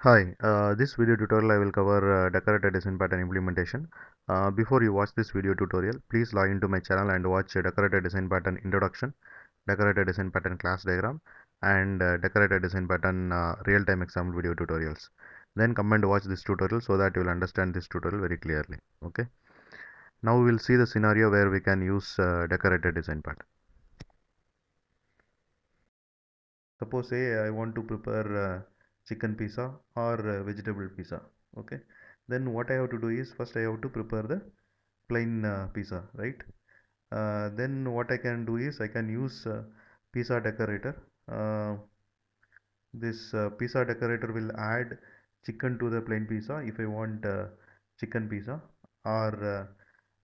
Hi, this video tutorial I will cover decorator design pattern implementation. Before you watch this video tutorial, please log into my channel and watch decorator design pattern introduction, decorator design pattern class diagram, and decorator design pattern real-time example video tutorials. Then come and watch this tutorial so that you will understand this tutorial very clearly. Okay. Now we will see the scenario where we can use decorator design pattern. Suppose say I want to prepare chicken pizza or vegetable pizza. Okay, then what I have to do is first I have to prepare the plain pizza, right? Then what I can do is I can use pizza decorator. Uh, this pizza decorator will add chicken to the plain pizza if I want chicken pizza, or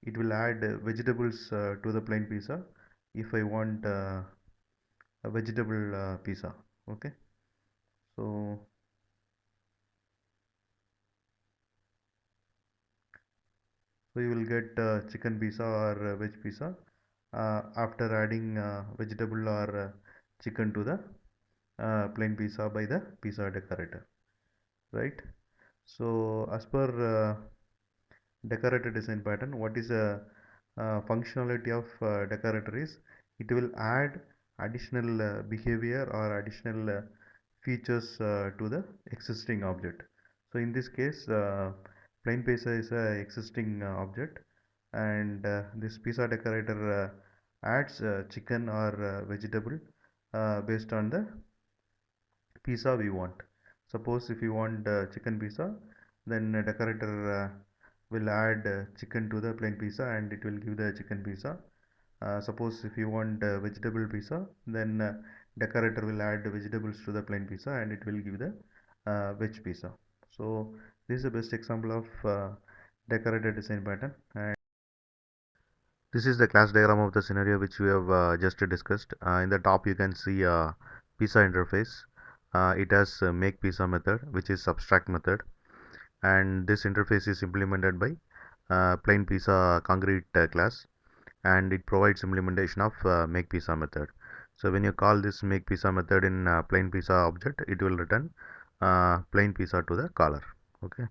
it will add vegetables to the plain pizza if I want a vegetable pizza. Okay, so you will get chicken pizza or veg pizza after adding vegetable or chicken to the plain pizza by the pizza decorator, right? So as per decorator design pattern, what is a functionality of decorator is it will add additional behavior or additional features to the existing object. So in this case, plain pizza is a existing object, and this pizza decorator adds chicken or vegetable based on the pizza we want. Suppose if you want chicken pizza, then decorator will add chicken to the plain pizza and it will give the chicken pizza. Suppose if you want vegetable pizza, then decorator will add vegetables to the plain pizza and it will give the veg pizza. So this is the best example of decorator design pattern. And this is the class diagram of the scenario which we have just discussed. In the top you can see pizza interface. It has make pizza method, which is abstract method, and this interface is implemented by plain pizza concrete class, and it provides implementation of make pizza method. So when you call this make pizza method in plain pizza object, it will return plain pizza to the caller. Okay,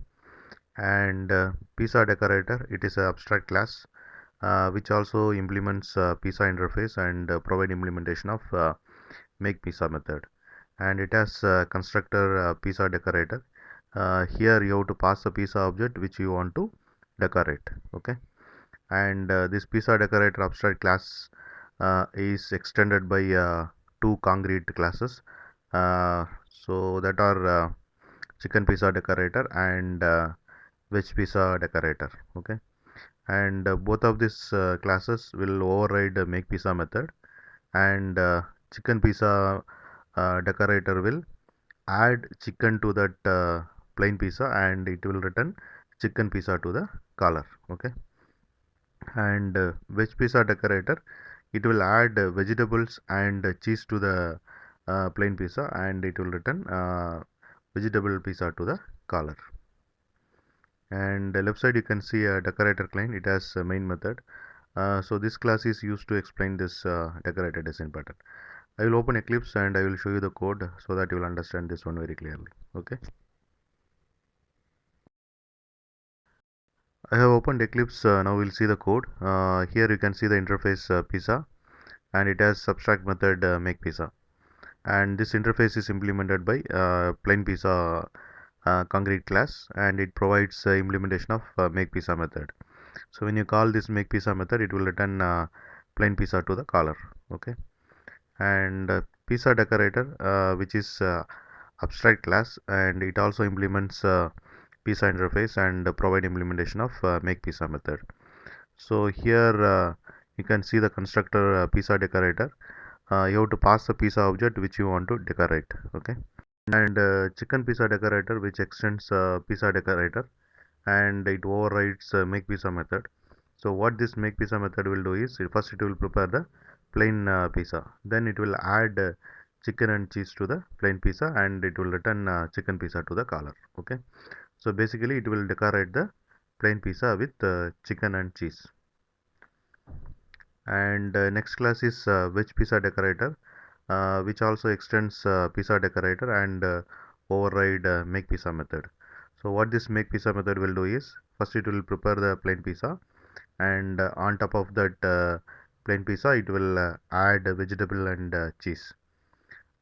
and pizza decorator, it is an abstract class which also implements pizza interface and provide implementation of make pizza method, and it has constructor pizza decorator. Here you have to pass the pizza object which you want to decorate. Okay, and this pizza decorator abstract class is extended by two concrete classes, so that are chicken pizza decorator and veg pizza decorator. Okay, and both of these classes will override make pizza method, and chicken pizza decorator will add chicken to that plain pizza and it will return chicken pizza to the caller. Okay, and veg pizza decorator, it will add vegetables and cheese to the plain pizza and it will return vegetable pizza to the caller. And left side you can see a decorator client, it has a main method. So this class is used to explain this decorator design pattern. I will open Eclipse and I will show you the code so that you will understand this one very clearly. Okay, I have opened Eclipse. Now we'll see the code. Here you can see the interface pizza, and it has subtract method make pizza, and this interface is implemented by plain pizza concrete class, and it provides implementation of make pizza method. So when you call this make pizza method, it will return plain pizza to the caller. Okay, and pizza decorator, which is abstract class, and it also implements pizza interface and provide implementation of make pizza method. So here you can see the constructor pizza decorator. You have to pass the pizza object which you want to decorate. Okay, and chicken pizza decorator, which extends pizza decorator and it overrides make pizza method. So what this make pizza method will do is first it will prepare the plain pizza, then it will add chicken and cheese to the plain pizza and it will return chicken pizza to the caller. Okay, so basically it will decorate the plain pizza with chicken and cheese. And next class is veg pizza decorator, which also extends pizza decorator and override make pizza method. So what this make pizza method will do is, first it will prepare the plain pizza, and on top of that plain pizza it will add vegetable and cheese,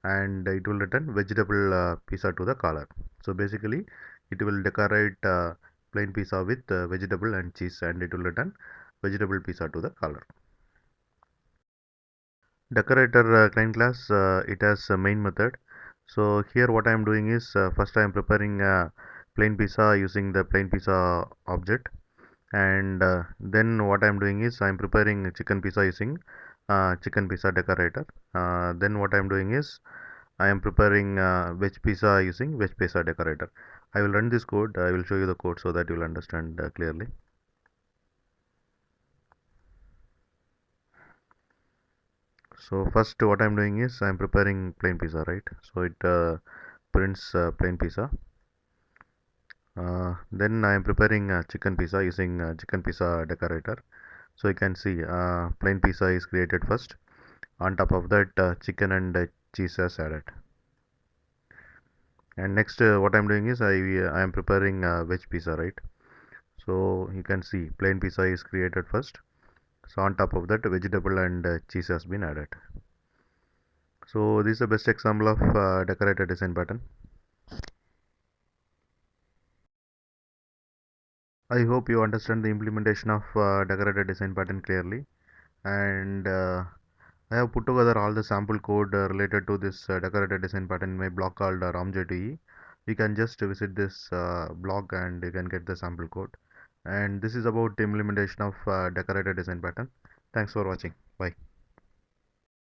and it will return vegetable pizza to the caller. So basically it will decorate plain pizza with vegetable and cheese, and it will return vegetable pizza to the caller. Decorator client class, it has a main method. So here what I am doing is, first I am preparing plain pizza using the plain pizza object, and then what I am doing is I am preparing chicken pizza using chicken pizza decorator. Then what I am doing is I am preparing veg pizza using veg pizza decorator. I will run this code. I will show you the code so that you will understand clearly. So first what I am doing is I am preparing plain pizza, right? So it prints plain pizza. Then I am preparing chicken pizza using chicken pizza decorator. So you can see plain pizza is created first. On top of that, chicken and cheese is added. And next, what I'm doing is I am preparing veg pizza, right? So you can see plain pizza is created first. So on top of that, vegetable and cheese has been added. So this is the best example of decorated design pattern. I hope you understand the implementation of decorated design pattern clearly. And I have put together all the sample code related to this decorated design pattern in my blog called RAMJ2E. You can just visit this blog and you can get the sample code. And this is about the implementation of decorated design pattern. Thanks for watching. Bye.